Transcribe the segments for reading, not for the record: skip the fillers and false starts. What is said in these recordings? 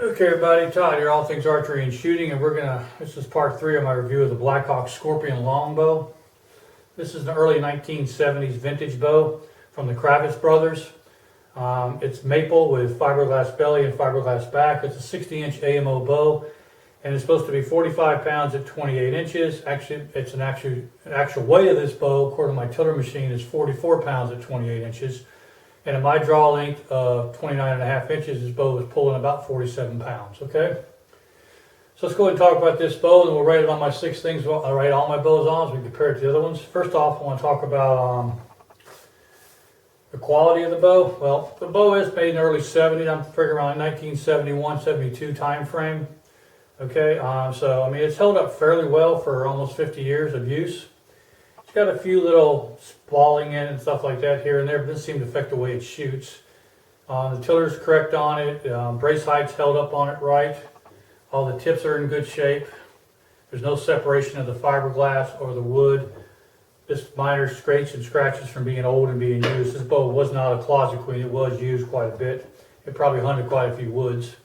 Okay everybody, Todd here, All Things Archery and Shooting, and this is part 3 of my review of the Blackhawk Scorpion Longbow. This is an early 1970s vintage bow from the Kravitz brothers. It's maple with fiberglass belly and fiberglass back. It's a 60-inch AMO bow, and it's supposed to be 45 pounds at 28 inches. Actually, it's an actual weight of this bow, according to my tiller machine, is 44 pounds at 28 inches. And at my draw length of 29.5 inches, this bow is pulling about 47 pounds, okay? So let's go ahead and talk about this bow, and we'll rate it on my 6 things. I'll rate all my bows on so we compare it to the other ones. First off, I want to talk about the quality of the bow. Well, the bow is made in the early 70s. I'm figuring around 1971, 72 time frame. Okay, so I mean, it's held up fairly well for almost 50 years of use. It's got a few little spalling in it and stuff like that here and there, but this seems to affect the way it shoots. The tiller's correct on it. Brace height's held up on it right. All the tips are in good shape. There's no separation of the fiberglass or the wood. Just minor scrapes and scratches from being old and being used. This bow was not a closet queen. It was used quite a bit. It probably hunted quite a few woods.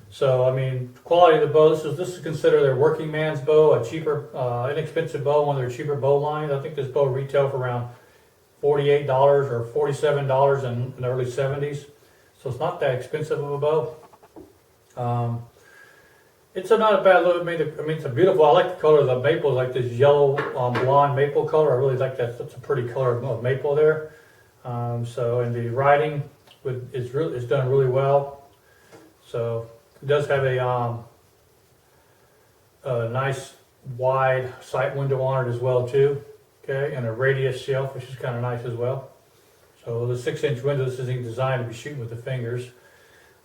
So, I mean, quality of the bow, this is considered their working man's bow, a cheaper, inexpensive bow, one of their cheaper bow lines. I think this bow retailed for around $48 or $47 in the early 70s. So it's not that expensive of a bow. It's not a bad look. I mean, it's a beautiful, I like the color of the maple, like this yellow blonde maple color. I really like that. That's a pretty color of maple there. So, and the writing is done really well. So it does have a nice wide sight window on it as well too, okay, and a radius shelf, which is kind of nice as well. So the 6-inch window, this isn't designed to be shooting with the fingers.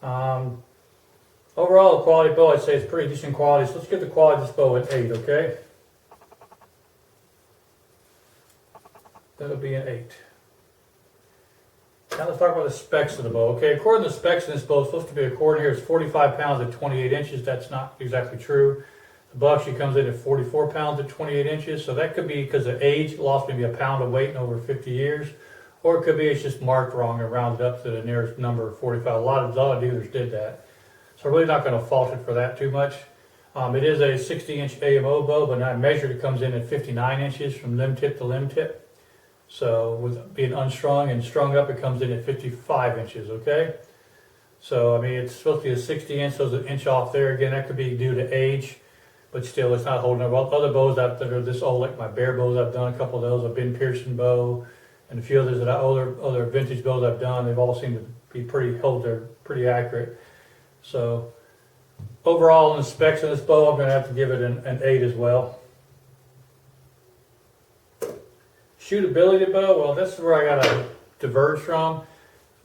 Overall, the quality bow, I'd say it's pretty decent quality. So let's give the quality of this bow an 8, okay? That'll be an 8. Now let's talk about the specs of the bow. Okay, according to the specs in this bow, it's supposed to be, according here, it's 45 pounds at 28 inches. That's not exactly true. The bow actually comes in at 44 pounds at 28 inches. So that could be because of age, lost maybe a pound of weight in over 50 years. Or it could be it's just marked wrong and rounded up to the nearest number of 45. A lot of dealers did that. So I'm really not going to fault it for that too much. It is a 60-inch AMO bow, but I measured it comes in at 59 inches from limb tip to limb tip. So with being unstrung and strung up, it comes in at 55 inches, okay? So, I mean, it's supposed to be a 60-inch, so there's an inch off there. Again, that could be due to age, but still, it's not holding up. Other bows that are this old, like my bear bows, I've done a couple of those, a Ben Pearson bow, and a few others that other vintage bows I've done, they've all seemed to be they're pretty accurate. So, overall, in the specs of this bow, I'm going to have to give it an 8 as well. Shootability bow, well, this is where I got to diverge from.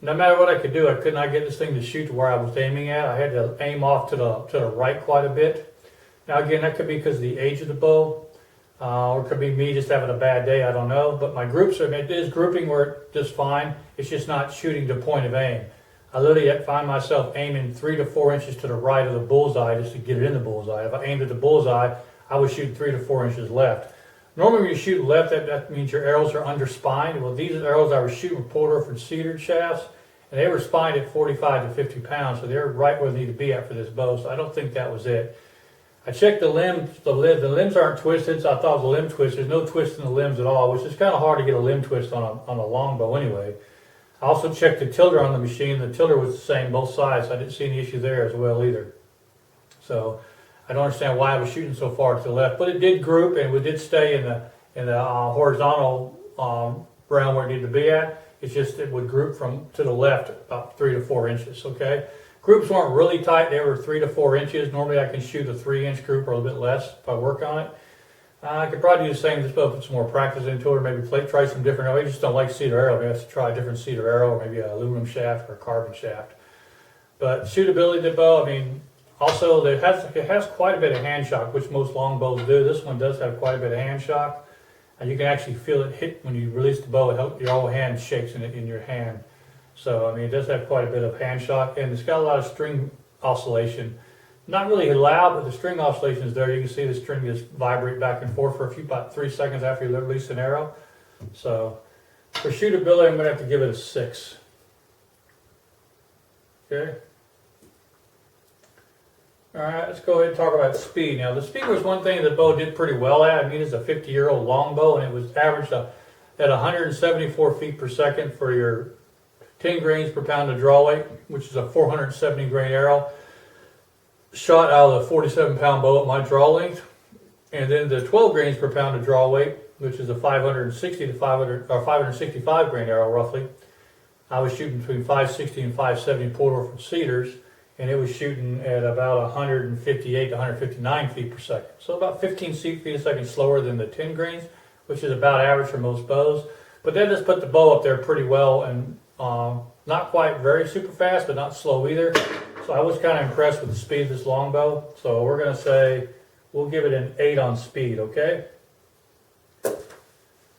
No matter what I could do, I could not get this thing to shoot to where I was aiming at. I had to aim off to the right quite a bit. Now again, that could be because of the age of the bow, or it could be me just having a bad day, I don't know. But my groups, it is grouping work just fine. It's just not shooting to point of aim. I literally find myself aiming 3 to 4 inches to the right of the bullseye just to get it in the bullseye. If I aimed at the bullseye, I would shoot 3 to 4 inches left. Normally when you shoot left, that means your arrows are under spined. Well, these arrows I was shooting were pulled over from cedar shafts, and they were spined at 45 to 50 pounds, so they're right where they need to be at for this bow, so I don't think that was it. I checked the limbs. The limbs aren't twisted, so I thought it was a limb twist. There's no twist in the limbs at all, which is kind of hard to get a limb twist on a longbow anyway. I also checked the tiller on the machine. The tiller was the same both sides, so I didn't see any issue there as well either. So I don't understand why I was shooting so far to the left, but it did group, and we did stay in the horizontal realm where it needed to be at. It's just it would group from to the left about 3 to 4 inches. Okay, groups weren't really tight; they were 3 to 4 inches. Normally, I can shoot a 3-inch group or a little bit less if I work on it. I could probably do the same, just put some more practice into it, or maybe try some different. I just don't like cedar arrow. Maybe I have to try a different cedar arrow, or maybe an aluminum shaft or a carbon shaft. But shootability of the bow, I mean. Also, it has quite a bit of hand shock, which most longbows do. This one does have quite a bit of hand shock, and you can actually feel it hit when you release the bow. Your whole hand shakes in your hand. So, I mean, it does have quite a bit of hand shock, and it's got a lot of string oscillation. Not really loud, but the string oscillation is there. You can see the string just vibrate back and forth for about 3 seconds after you release an arrow. So, for shootability, I'm going to have to give it a 6. Okay. All right, let's go ahead and talk about speed. Now, the speed was one thing the bow did pretty well at. I mean, it's a 50-year-old longbow, and it was averaged at 174 feet per second for your 10 grains per pound of draw weight, which is a 470 grain arrow, shot out of the 47-pound bow at my draw length. And then the 12 grains per pound of draw weight, which is a 560 to 500 or 565 grain arrow roughly. I was shooting between 560 and 570 Port from Cedars, and it was shooting at about 158 to 159 feet per second. So about 15 feet a second slower than the 10 grains, which is about average for most bows. But that just put the bow up there pretty well, and not quite very super fast, but not slow either. So I was kind of impressed with the speed of this longbow. So we're going to say we'll give it an 8 on speed, okay?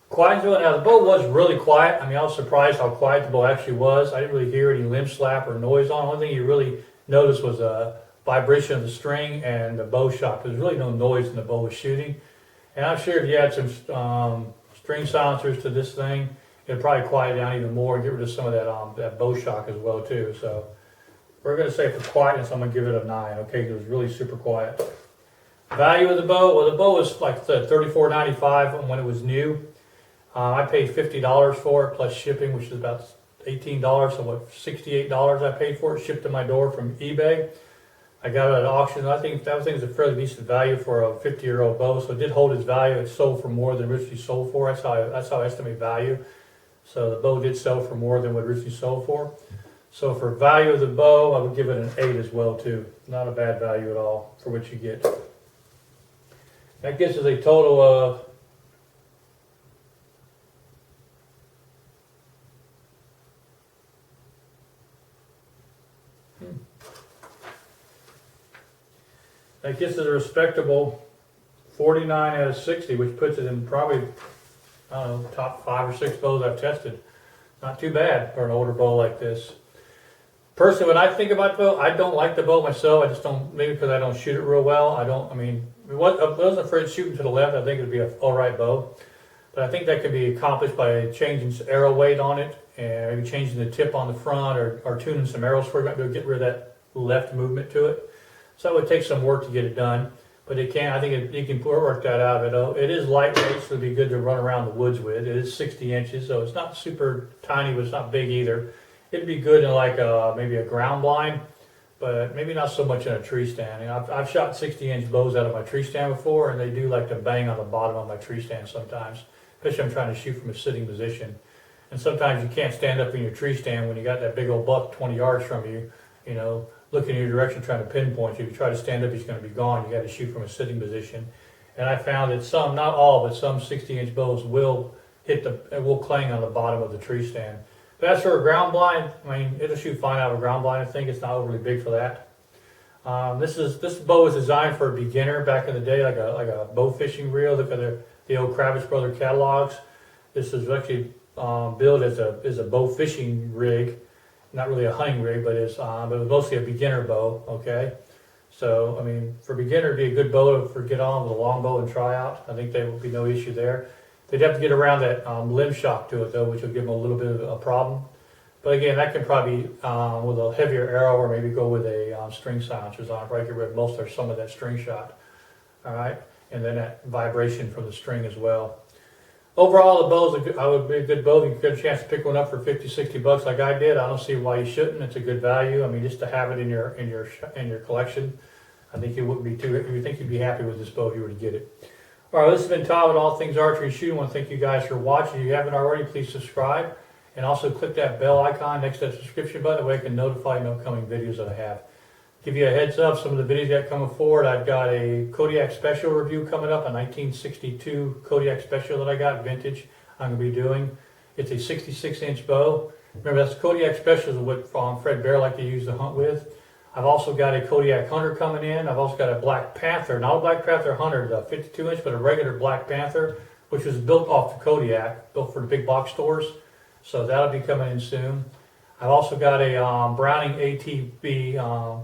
Quietness. Now the bow was really quiet. I mean, I was surprised how quiet the bow actually was. I didn't really hear any limb slap or noise on it. One thing you really noticed was a vibration of the string and the bow shock. There's really no noise when the bow was shooting. And I'm sure if you had some string silencers to this thing, it'd probably quiet down even more and get rid of some of that bow shock as well too. So we're going to say for quietness, I'm going to give it a 9. Okay, it was really super quiet. Value of the bow. Well, the bow was like $34.95 when it was new. I paid $50 for it plus shipping, which is about $18. So what, $68 I paid for it, shipped to my door from eBay. I got it at auction. I think that thing is a fairly decent value for a 50-year-old bow. So it did hold its value. It sold for more than originally sold for. That's how I estimate value. So the bow did sell for more than what it originally sold for. So for value of the bow, I would give it an 8 as well too. Not a bad value at all for what you get. That gives us a total of that gets us a respectable 49 out of 60, which puts it in probably, I don't know, top 5 or 6 bows I've tested. Not too bad for an older bow like this. Personally, when I think about the bow, I don't like the bow myself. I just don't, maybe because I don't shoot it real well. I wasn't afraid of shooting to the left. I think it would be an alright bow. But I think that could be accomplished by changing some arrow weight on it, and maybe changing the tip on the front, or tuning some arrows for it to get rid of that left movement to it. So it would take some work to get it done, but it can. I think you can work that out. It is lightweight, so it'd be good to run around the woods with. It is 60 inches, so it's not super tiny, but it's not big either. It'd be good in like maybe a ground blind, but maybe not so much in a tree stand. And I've shot 60-inch bows out of my tree stand before, and they do like to bang on the bottom of my tree stand sometimes, especially if I'm trying to shoot from a sitting position. And sometimes you can't stand up in your tree stand when you got that big old buck 20 yards from you, looking in your direction trying to pinpoint you. If you try to stand up, he's going to be gone. You got to shoot from a sitting position. And I found that some, not all, but some 60-inch bows will clang on the bottom of the tree stand. But as for a ground blind, I mean, it'll shoot fine out of a ground blind. I think it's not overly big for that. This bow was designed for a beginner back in the day, like a bow fishing reel. Look at the old Kravitz Brother catalogs. This is actually built as a bow fishing rig, not really a hunting rig, but it was mostly a beginner bow. Okay, so I mean, for beginner, it'd be a good bow to get on with a longbow and try out. I think there would be no issue there. They'd have to get around that limb shock to it though, which will give them a little bit of a problem. But again, that can probably with a heavier arrow, or maybe go with a string silencers on it, probably get rid of most or some of that string shot. All right, and then that vibration from the string as well. Overall, the bow would be a good bow. If you get a chance to pick one up for $50-$60 like I did, I don't see why you shouldn't. It's a good value. I mean, just to have it in your collection, I think you wouldn't be you think you'd be happy with this bow if you were to get it. All right, this has been Todd with All Things Archery and Shooting. I want to thank you guys for watching. If you haven't already, please subscribe, and also click that bell icon next to that subscription button. That way I can notify you of upcoming videos that I have. Give you a heads up, some of the videos that coming forward. I've got a Kodiak Special review coming up, a 1962 Kodiak Special that I got, vintage, I'm going to be doing. It's a 66-inch bow. Remember, that's Kodiak Special is what Fred Bear liked to use to hunt with. I've also got a Kodiak Hunter coming in. I've also got a Black Panther, not a Black Panther Hunter, the 52-inch, but a regular Black Panther, which was built off the Kodiak, built for the big box stores. So that'll be coming in soon. I've also got a Browning ATB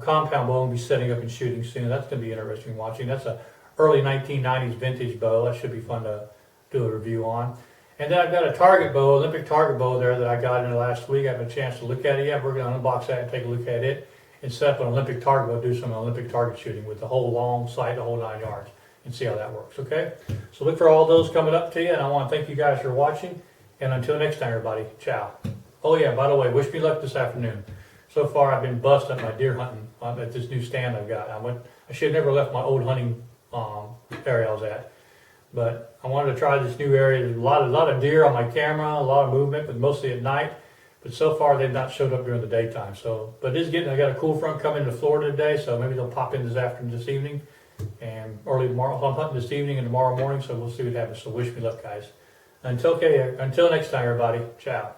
compound bow I'll be setting up and shooting soon. That's going to be interesting watching. That's a early 1990s vintage bow. That should be fun to do a review on. And then I've got a target bow, Olympic target bow there that I got in the last week. I haven't had a chance to look at it yet. We're going to unbox that and take a look at it. and set up an Olympic target. We'll do some Olympic target shooting with the whole long sight, the whole 9 yards, and see how that works, okay? So look for all those coming up to you, and I want to thank you guys for watching, and until next time, everybody, ciao. Oh yeah, by the way, wish me luck this afternoon. So far, I've been busting my deer hunting at this new stand I've got. I should have never left my old hunting area I was at, but I wanted to try this new area. There's a lot of deer on my camera, a lot of movement, but mostly at night. But so far, they've not showed up during the daytime. So, but it is getting. I got a cool front coming to Florida today, so maybe they'll pop in this evening, and early tomorrow. So I'm hunting this evening and tomorrow morning, so we'll see what happens. So wish me luck, guys. Until next time, everybody. Ciao.